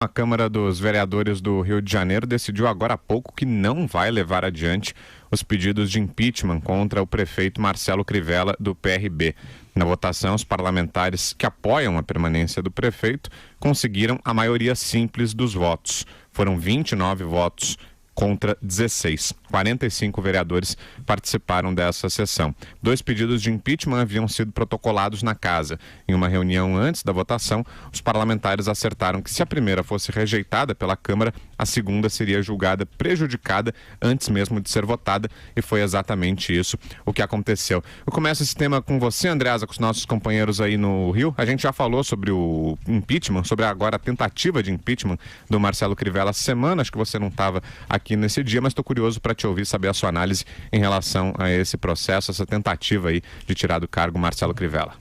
A Câmara dos Vereadores do Rio de Janeiro decidiu agora há pouco que não vai levar adiante os pedidos de impeachment contra o prefeito Marcelo Crivella, do PRB. Na votação, os parlamentares que apoiam a permanência do prefeito conseguiram a maioria simples dos votos. Foram 29 votos contra 16. 45 vereadores participaram dessa sessão. 2 pedidos de impeachment haviam sido protocolados na casa. Em uma reunião antes da votação, os parlamentares acertaram que se a primeira fosse rejeitada pela Câmara, a segunda seria julgada prejudicada antes mesmo de ser votada, e foi exatamente isso o que aconteceu. Eu começo esse tema com você, Andreasa, com os nossos companheiros aí no Rio. A gente já falou sobre o impeachment, sobre agora a tentativa de impeachment do Marcelo Crivella essa semana. Acho que você não estava aqui nesse dia, mas estou curioso para te ouvir, saber a sua análise em relação a esse processo, essa tentativa aí de tirar do cargo Marcelo Crivella.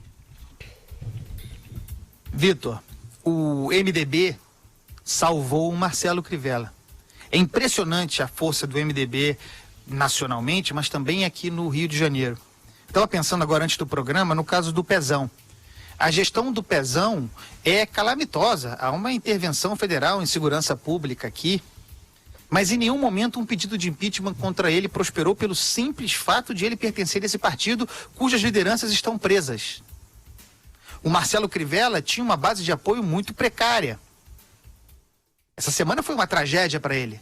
Vitor, o MDB salvou o Marcelo Crivella. É impressionante a força do MDB nacionalmente, mas também aqui no Rio de Janeiro. Estava pensando agora antes do programa no caso do Pezão. A gestão do Pezão é calamitosa. Há uma intervenção federal em segurança pública aqui, mas em nenhum momento um pedido de impeachment contra ele prosperou pelo simples fato de ele pertencer a esse partido cujas lideranças estão presas. O Marcelo Crivella tinha uma base de apoio muito precária. Essa semana foi uma tragédia para ele,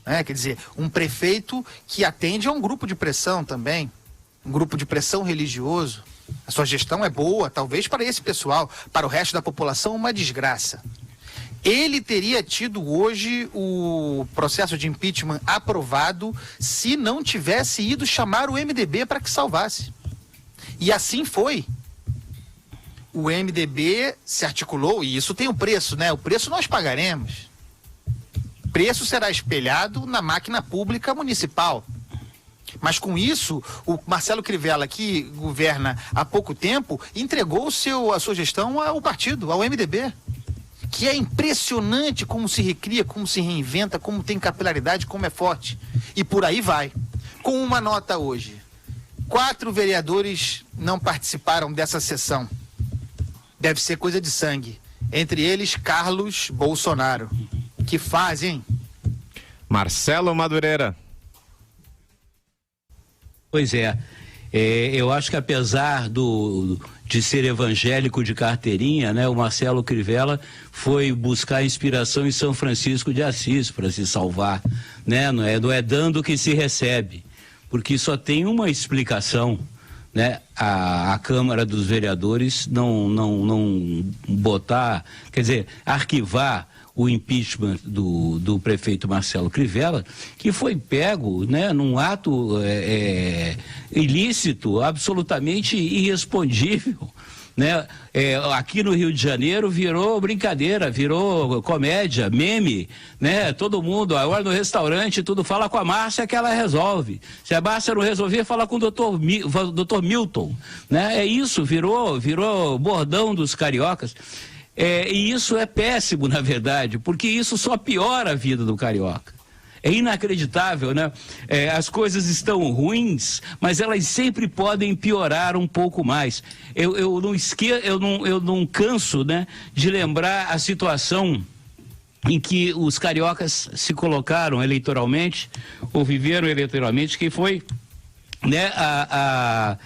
né? Quer dizer, um prefeito que atende a um grupo de pressão também, um grupo de pressão religioso. A sua gestão é boa, talvez para esse pessoal, para o resto da população uma desgraça. Ele teria tido hoje o processo de impeachment aprovado se não tivesse ido chamar o MDB para que salvasse. E assim foi. O MDB se articulou, e isso tem um preço, né? O preço nós pagaremos. O preço será espelhado na máquina pública municipal. Mas com isso, o Marcelo Crivella, que governa há pouco tempo, entregou a sua gestão ao partido, ao MDB. Que é impressionante como se recria, como se reinventa, como tem capilaridade, como é forte. E por aí vai. Com uma nota hoje. 4 vereadores não participaram dessa sessão. Deve ser coisa de sangue. Entre eles, Carlos Bolsonaro. Que faz, hein? Marcelo Madureira. Pois é. Eu acho que apesar de ser evangélico de carteirinha, né, o Marcelo Crivella foi buscar inspiração em São Francisco de Assis para se salvar, né? Não é dando que se recebe, porque só tem uma explicação, né? A Câmara dos Vereadores não botar, quer dizer, arquivar o impeachment do prefeito Marcelo Crivella, que foi pego, né, num ato ilícito, absolutamente irrespondível, né? Aqui no Rio de Janeiro virou brincadeira, virou comédia, meme, né? Todo mundo, agora no restaurante, tudo fala com a Márcia que ela resolve. Se a Márcia não resolver, fala com o doutor Milton, né? É isso, virou bordão dos cariocas. E isso é péssimo, na verdade, porque isso só piora a vida do carioca. É inacreditável, né? As coisas estão ruins, mas elas sempre podem piorar um pouco mais. Eu não canso, né, de lembrar a situação em que os cariocas se colocaram eleitoralmente, ou viveram eleitoralmente, que foi, né, a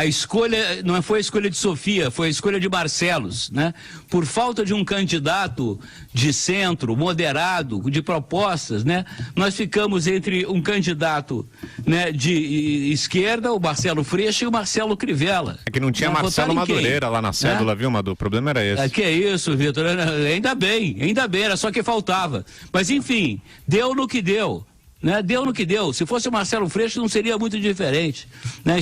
escolha, não foi a escolha de Sofia, foi a escolha de Barcelos, né? Por falta de um candidato de centro, moderado, de propostas, né? Nós ficamos entre um candidato, né, de esquerda, o Marcelo Freixo, e o Marcelo Crivella. É que não tinha Marcelo Madureira lá na cédula, viu, Madu? O problema era esse. Que é isso, Vitor? Ainda bem, era só que faltava. Mas enfim, deu no que deu. Né? Deu no que deu. Se fosse o Marcelo Freixo, não seria muito diferente. Né?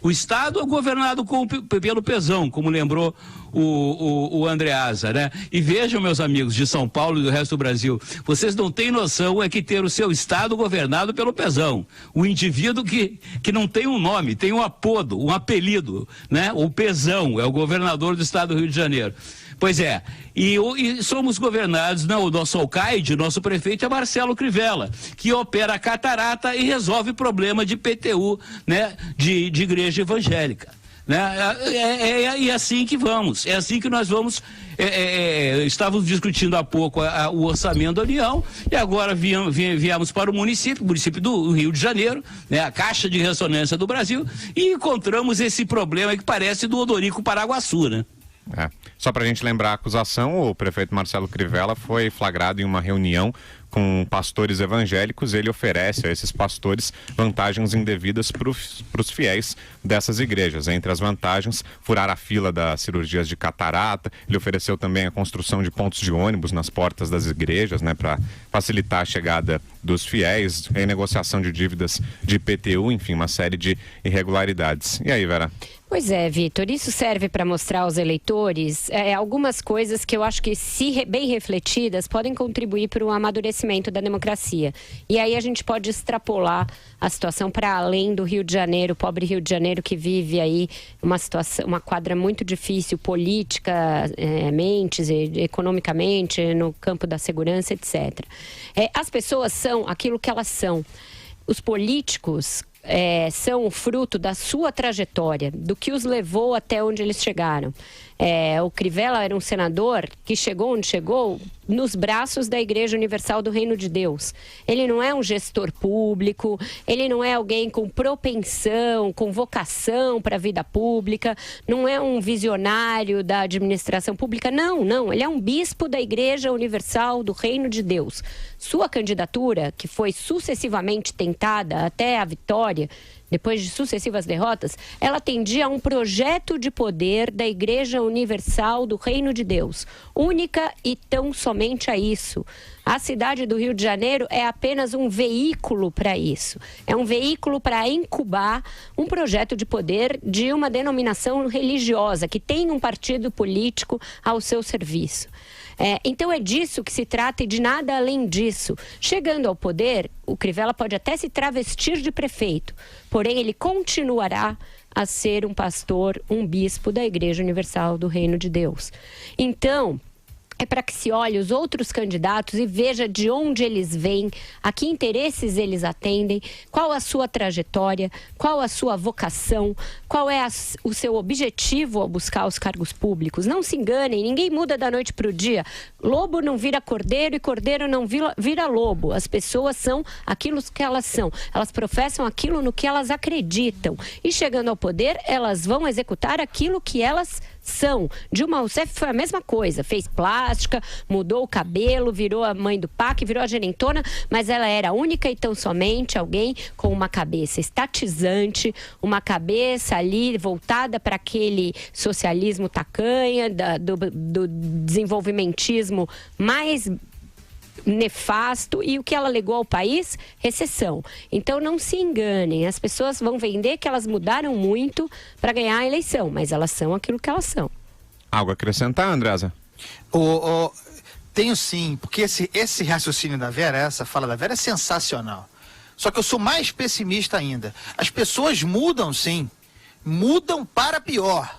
O Estado é governado pelo Pezão, como lembrou o Andreasa, né? E vejam, meus amigos de São Paulo e do resto do Brasil, vocês não têm noção que ter o seu Estado governado pelo Pezão. O indivíduo que não tem um nome, tem um apodo, um apelido, né? O Pezão é o governador do Estado do Rio de Janeiro. Pois é, e somos governados, o nosso alcaide, nosso prefeito é Marcelo Crivella, que opera a catarata e resolve problema de PTU, né, de igreja evangélica. Né? É assim que vamos, é assim que nós vamos estávamos discutindo há pouco o orçamento da União e agora viemos para o município do Rio de Janeiro, né, a Caixa de Ressonância do Brasil, e encontramos esse problema que parece do Odorico Paraguaçu, né? Só para a gente lembrar a acusação, o prefeito Marcelo Crivella foi flagrado em uma reunião com pastores evangélicos. Ele oferece a esses pastores vantagens indevidas para os fiéis dessas igrejas. Entre as vantagens, furar a fila das cirurgias de catarata. Ele ofereceu também a construção de pontos de ônibus nas portas das igrejas, né, para facilitar a chegada dos fiéis, renegociação de dívidas de IPTU, enfim, uma série de irregularidades. E aí, Vera? Pois é, Vitor, isso serve para mostrar aos eleitores algumas coisas que eu acho que, se bem refletidas, podem contribuir para o amadurecimento da democracia. E aí a gente pode extrapolar a situação para além do Rio de Janeiro, o pobre Rio de Janeiro que vive aí uma situação, uma quadra muito difícil, politicamente, economicamente, no campo da segurança, etc. As pessoas são aquilo que elas são. Os políticos são o fruto da sua trajetória, do que os levou até onde eles chegaram. O Crivella era um senador que chegou onde chegou nos braços da Igreja Universal do Reino de Deus. Ele não é um gestor público, ele não é alguém com propensão, com vocação para a vida pública, não é um visionário da administração pública, não, ele é um bispo da Igreja Universal do Reino de Deus. Sua candidatura, que foi sucessivamente tentada até a vitória, depois de sucessivas derrotas, ela atendia a um projeto de poder da Igreja Universal do Reino de Deus, única e tão somente a isso. A cidade do Rio de Janeiro é apenas um veículo para isso. É um veículo para incubar um projeto de poder de uma denominação religiosa, que tem um partido político ao seu serviço. Então é disso que se trata e de nada além disso. Chegando ao poder, o Crivella pode até se travestir de prefeito, porém ele continuará a ser um pastor, um bispo da Igreja Universal do Reino de Deus. Então, é para que se olhe os outros candidatos e veja de onde eles vêm, a que interesses eles atendem, qual a sua trajetória, qual a sua vocação, qual é o seu objetivo ao buscar os cargos públicos. Não se enganem, ninguém muda da noite para o dia. Lobo não vira cordeiro e cordeiro não vira lobo. As pessoas são aquilo que elas são. Elas professam aquilo no que elas acreditam. E chegando ao poder, elas vão executar aquilo que elas são. Dilma Rousseff foi a mesma coisa, fez plástica, mudou o cabelo, virou a mãe do PAC, virou a gerentona, mas ela era única e tão somente alguém com uma cabeça estatizante, uma cabeça ali voltada para aquele socialismo tacanha, do desenvolvimentismo mais nefasto, e o que ela legou ao país? Recessão. Então não se enganem, as pessoas vão vender que elas mudaram muito para ganhar a eleição, mas elas são aquilo que elas são. Algo a acrescentar, Andresa? Tenho sim, porque esse raciocínio da Vera, essa fala da Vera é sensacional. Só que eu sou mais pessimista ainda. As pessoas mudam sim, mudam para pior.